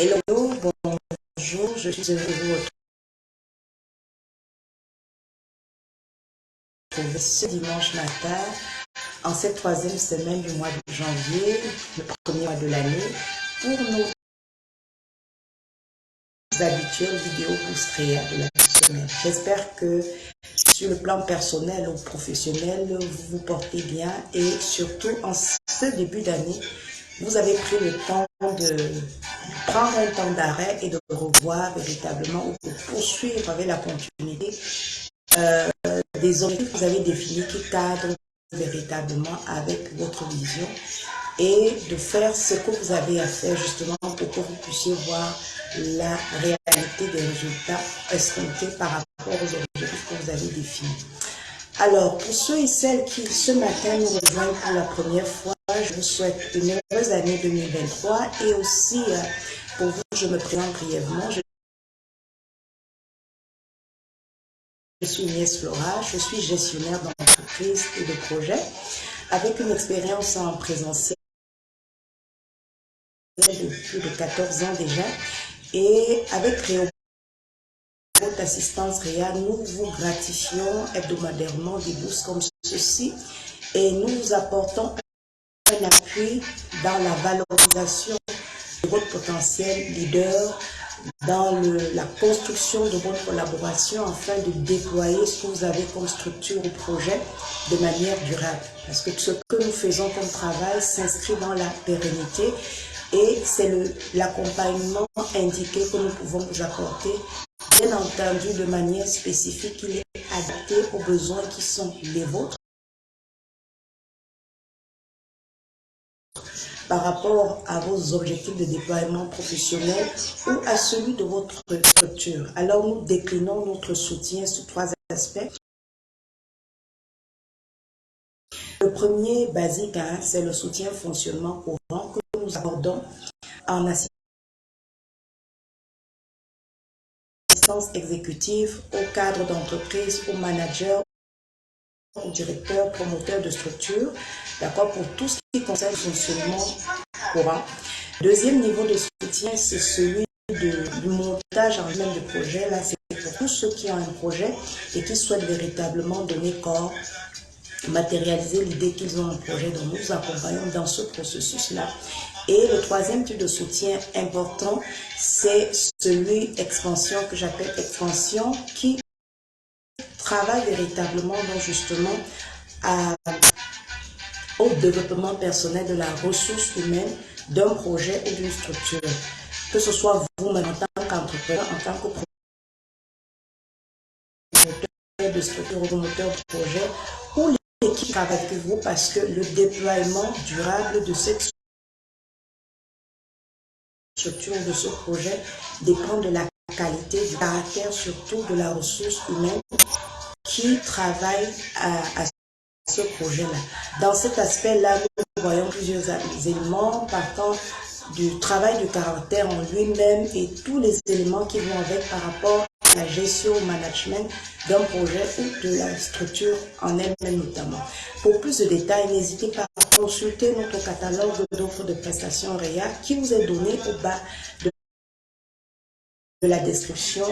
Hello, bonjour, je suis heureux de vous retrouver ce dimanche matin, en cette troisième semaine du mois de janvier, le premier mois de l'année, pour nos habituelles vidéos Boostrea de la semaine. J'espère que sur le plan personnel ou professionnel, vous vous portez bien et surtout en ce début d'année, vous avez pris le temps de prendre un temps d'arrêt et de revoir véritablement ou de poursuivre avec la continuité des objectifs que vous avez définis qui cadrent véritablement avec votre vision et de faire ce que vous avez à faire justement pour que vous puissiez voir la réalité des résultats escomptés par rapport aux objectifs que vous avez définis. Alors, pour ceux et celles qui ce matin nous rejoignent pour la première fois, je vous souhaite une heureuse année 2023 et aussi, pour vous, je me présente brièvement. Je suis Inès Flora, je suis gestionnaire d'entreprise et de projet avec une expérience en présentiel de plus de 14 ans déjà et avec Réo, votre assistance réelle, nous vous gratifions hebdomadairement des bourses comme ceci et nous vous apportons un appui dans la valorisation de votre potentiel leader, dans la construction de bonnes collaborations afin de déployer ce que vous avez comme structure ou projet de manière durable. Parce que ce que nous faisons comme travail s'inscrit dans la pérennité et c'est l'accompagnement indiqué que nous pouvons vous apporter, bien entendu de manière spécifique, il est adapté aux besoins qui sont les vôtres par rapport à vos objectifs de déploiement professionnel ou à celui de votre structure. Alors nous déclinons notre soutien sur trois aspects. Le premier basique, c'est le soutien fonctionnement courant que nous abordons en assistance exécutive au cadre d'entreprise, aux managers, aux directeurs, promoteurs de structure, d'accord, pour tout ce qui concerne le fonctionnement courant. Deuxième niveau de soutien, c'est celui du montage en même de projet. Là, c'est pour tous ceux qui ont un projet et qui souhaitent véritablement donner corps, matérialiser l'idée qu'ils ont un projet. Donc, nous accompagnons dans ce processus-là. Et le troisième type de soutien important, c'est celui expansion que j'appelle expansion qui travaille véritablement donc justement au développement personnel de la ressource humaine d'un projet ou d'une structure. Que ce soit vous-même en tant qu'entrepreneur, en tant que promoteur de structure ou promoteur de projet, ou l'équipe qui travaille avec vous, parce que le déploiement durable de cette structure ou de ce projet dépend de la qualité, du caractère, surtout de la ressource humaine qui travaille à ce projet-là. Dans cet aspect-là, nous voyons plusieurs éléments partant du travail du caractère en lui-même et tous les éléments qui vont avec par rapport à la gestion au management d'un projet ou de la structure en elle-même notamment. Pour plus de détails, n'hésitez pas à consulter notre catalogue d'offres de prestations REA qui vous est donné au bas de la description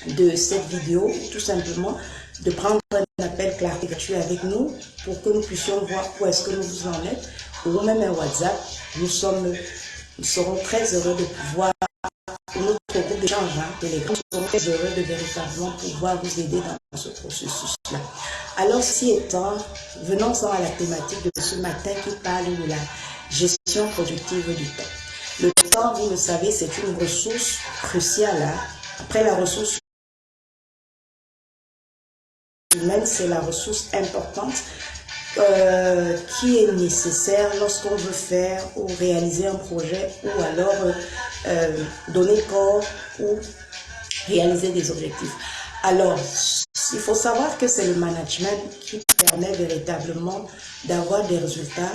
de cette vidéo, tout simplement de prendre un appel gratuit avec nous pour que nous puissions voir où est-ce que nous vous en êtes, ou même un WhatsApp. Nous serons très heureux de pouvoir, notre groupe d'échange, Telegram, nous serons très heureux de véritablement pouvoir vous aider dans ce processus-là. Alors, si étant, venons-en à la thématique de ce matin qui parle de la gestion productive du temps. Le temps, vous le savez, c'est une ressource cruciale. Après la ressource humaine, c'est la ressource importante qui est nécessaire lorsqu'on veut faire ou réaliser un projet ou alors donner corps ou réaliser des objectifs. Alors, il faut savoir que c'est le management qui permet véritablement d'avoir des résultats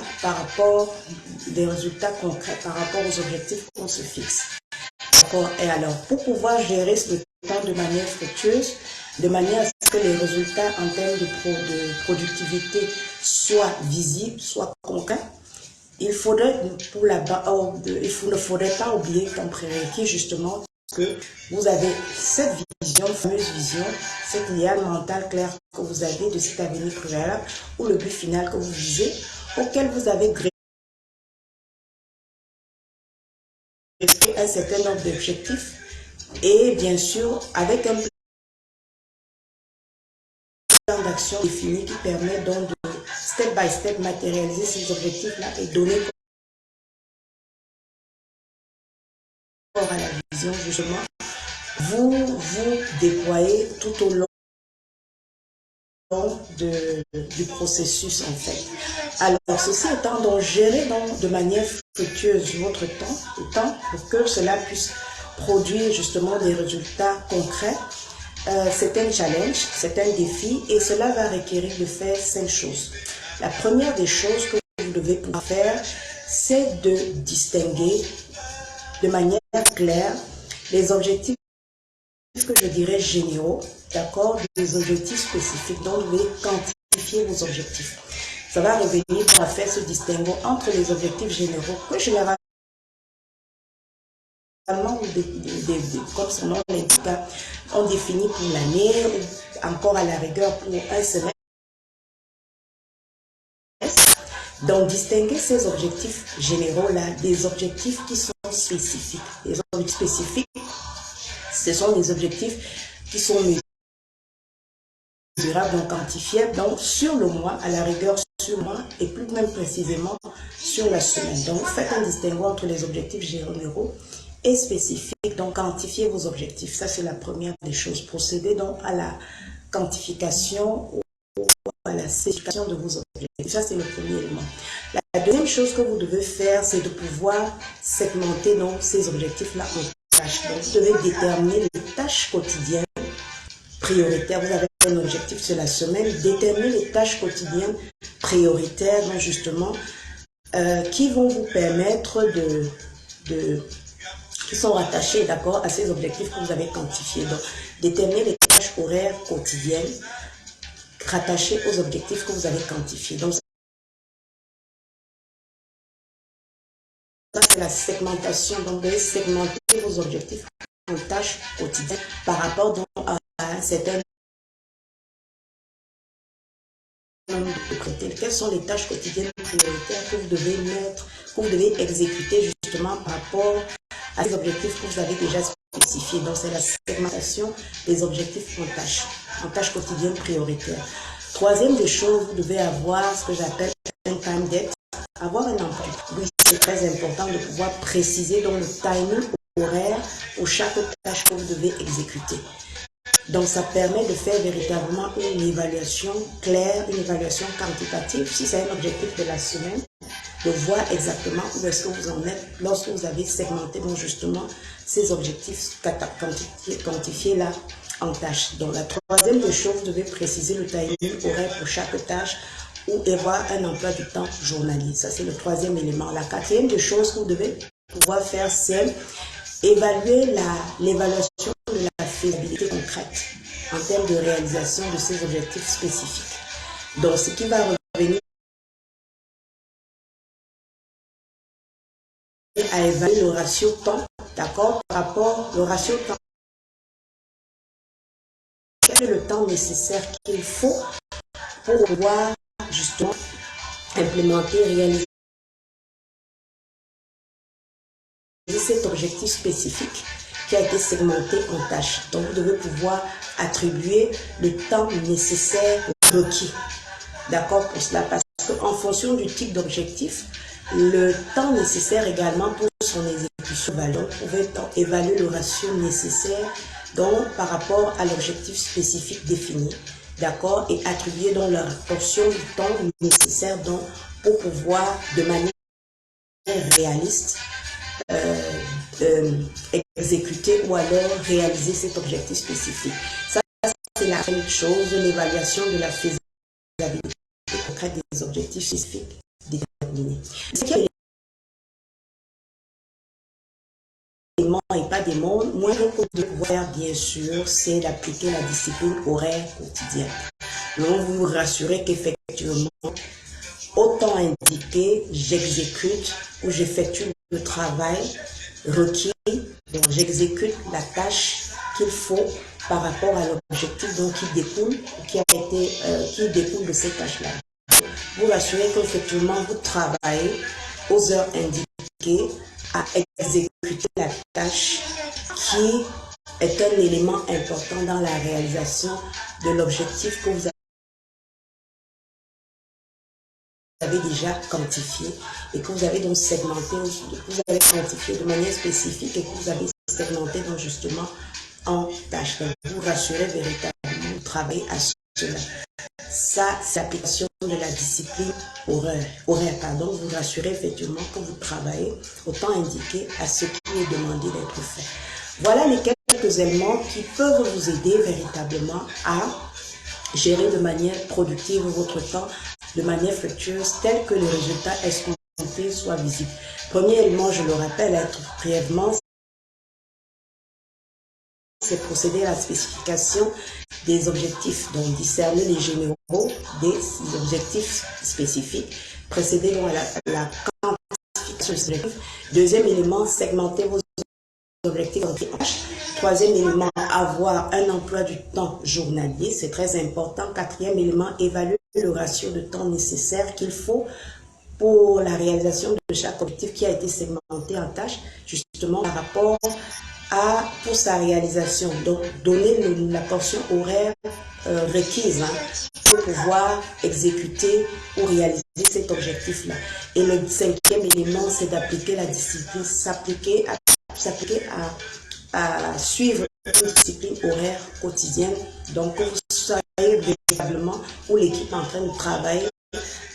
des résultats concrets par rapport aux objectifs qu'on se fixe. D'accord. Et alors, pour pouvoir gérer ce temps de manière fructueuse, de manière à ce que les résultats en termes de productivité soient visibles, soient concrets, il faudrait, pour il ne faudrait pas oublier comme prérequis justement que vous avez cette vision, fameuse vision, cet idéal mental clair que vous avez de cet avenir préalable ou le but final que vous visez, auquel vous avez greffé un certain nombre d'objectifs et bien sûr avec un plan d'action défini qui permet donc de step by step matérialiser ces objectifs-là et donner corps à la vision justement. Vous déployez tout au long du processus en fait. Alors ceci étant donc géré donc de manière fructueuse votre temps pour que cela puisse produire justement des résultats concrets. C'est un challenge, c'est un défi et cela va requérir de faire 5 choses. La première des choses que vous devez pouvoir faire, c'est de distinguer de manière claire les objectifs que je dirais généraux, d'accord, des objectifs spécifiques. Donc, vous devez quantifier vos objectifs. Ça va revenir à faire ce distinguo entre les objectifs généraux que généralement, comme son nom l'indique, on définit pour l'année ou encore à la rigueur pour un semestre. Donc, distinguer ces objectifs généraux-là des objectifs qui sont spécifiques. Les objectifs spécifiques, ce sont des objectifs qui sont mesurables, donc quantifiables, donc sur le mois, à la rigueur sur le mois, et plus même précisément sur la semaine. Donc, faites un distinguo entre les objectifs généraux et spécifiques, donc quantifiez vos objectifs. Ça, c'est la première des choses. Procédez donc à la quantification ou à la spécification de vos objectifs. Ça, c'est le premier élément. La deuxième chose que vous devez faire, c'est de pouvoir segmenter donc ces objectifs-là en tâches. Donc, vous devez déterminer les tâches quotidiennes prioritaires. Vous avez un objectif sur la semaine, déterminer les tâches quotidiennes prioritaires, donc justement, qui vont vous permettre qui sont rattachés, d'accord, à ces objectifs que vous avez quantifiés. Donc, déterminer les tâches horaires quotidiennes rattachées aux objectifs que vous avez quantifiés. Donc, ça, c'est la segmentation. Donc, vous devez segmenter vos objectifs en tâches quotidiennes par rapport donc, à un certain nombre de critères. Quelles sont les tâches quotidiennes prioritaires que vous devez mettre, que vous devez exécuter justement par rapport à ces objectifs que vous avez déjà spécifiés. Donc, c'est la segmentation des objectifs en tâches quotidiennes prioritaires. Troisième des choses, vous devez avoir ce que j'appelle un time date, avoir un emploi. Oui, c'est très important de pouvoir préciser donc le timing horaire pour chaque tâche que vous devez exécuter. Donc, ça permet de faire véritablement une évaluation claire, une évaluation quantitative. Si c'est un objectif de la semaine, de voir exactement où est-ce que vous en êtes lorsque vous avez segmenté donc justement ces objectifs quantifiés là en tâches. Donc, la troisième des choses, vous devez préciser le timing horaire pour chaque tâche ou avoir un emploi du temps journalier. Ça, c'est le troisième élément. La quatrième des choses que vous devez pouvoir faire, c'est évaluer l'évaluation de la faisabilité concrète en termes de réalisation de ces objectifs spécifiques. Donc, ce qui va revenir à évaluer le ratio temps, d'accord, par rapport au ratio temps. Quel est le temps nécessaire qu'il faut pour pouvoir justement implémenter, réaliser cet objectif spécifique qui a été segmenté en tâches. Donc, vous devez pouvoir attribuer le temps nécessaire requis. D'accord pour cela, parce qu'en fonction du type d'objectif, le temps nécessaire également pour son exécution va. Donc, vous pouvez évaluer le ratio nécessaire donc, par rapport à l'objectif spécifique défini. D'accord, et attribuer donc la portion du temps nécessaire donc, pour pouvoir de manière réaliste exécuter ou alors réaliser cet objectif spécifique. Ça, c'est la première chose, l'évaluation de la faisabilité concrète des objectifs spécifiques déterminés. Ce qui est et pas des mots, moins que vous devez pouvoir faire, bien sûr, c'est d'appliquer la discipline horaire quotidienne. Donc, vous vous rassurez qu'effectivement, Au temps indiqué, j'exécute ou j'effectue le travail requis. Donc, j'exécute la tâche qu'il faut par rapport à l'objectif donc qui découle de cette tâche-là. Vous rassurez qu'effectivement, vous travaillez aux heures indiquées à exécuter la tâche qui est un élément important dans la réalisation de l'objectif que vous avez déjà quantifié et que vous avez donc segmenté, vous avez quantifié de manière spécifique et que vous avez segmenté donc justement en tâches. Donc, vous rassurez véritablement, vous travaillez à cela. Ça, c'est l'application de la discipline horaire. Vous rassurez effectivement que vous travaillez au temps indiqué à ce qui est demandé d'être fait. Voilà les quelques éléments qui peuvent vous aider véritablement à gérer de manière productive votre temps, de manière fructueuse, tel que le résultat escompté soit visible. Premier élément, je le rappelle brièvement, c'est procéder à la spécification des objectifs, donc discerner les généraux des objectifs spécifiques, précéder donc à la quantification des objectifs. Deuxième élément, segmenter vos objectifs en tâches. Troisième élément, avoir un emploi du temps journalier, c'est très important. Quatrième élément, évaluer le ratio de temps nécessaire qu'il faut pour la réalisation de chaque objectif qui a été segmenté en tâches, justement par rapport pour sa réalisation. Donc, donner la portion horaire requise pour pouvoir exécuter ou réaliser cet objectif-là. Et le cinquième élément, c'est d'appliquer la discipline, s'appliquer à suivre une discipline horaire quotidienne. Donc, que vous soyez véritablement ou l'équipe en train de travailler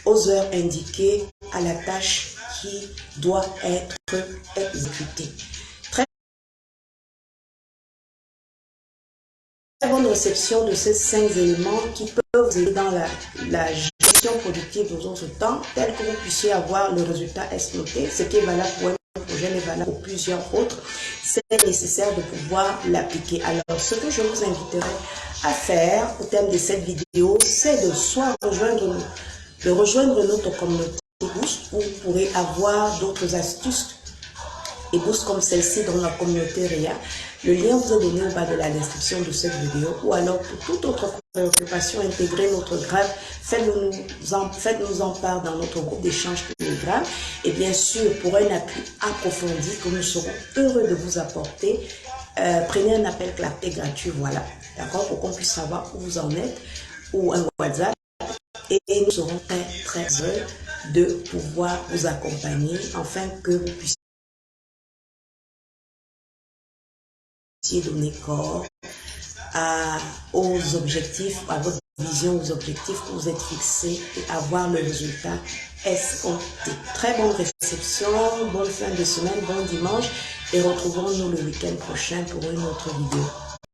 aux heures indiquées à la tâche qui doit être exécutée. Très bonne réception de ces 5 éléments qui peuvent vous aider dans la gestion productive de votre temps, tel que vous puissiez avoir le résultat escompté, ce qui est valable pour un projet mais valable pour plusieurs autres. C'est nécessaire de pouvoir l'appliquer. Alors, ce que je vous inviterai à faire au terme de cette vidéo, c'est de soit rejoindre notre communauté Boost, où vous pourrez avoir d'autres astuces et Boost comme celle-ci dans la communauté RIA. Le lien vous est donné au bas de la description de cette vidéo, ou alors pour toute autre préoccupation, intégrez notre grave, faites-nous en part dans notre groupe d'échange Telegram. Et bien sûr, pour un appui approfondi que nous serons heureux de vous apporter, prenez un appel clarté gratuit, voilà, d'accord, pour qu'on puisse savoir où vous en êtes, ou un WhatsApp, et nous serons très heureux de pouvoir vous accompagner afin que vous puissiez donner corps aux objectifs, à votre vision, aux objectifs que vous êtes fixés et avoir le résultat escompté. Très bonne réception, bonne fin de semaine, bon dimanche et retrouvons-nous le week-end prochain pour une autre vidéo.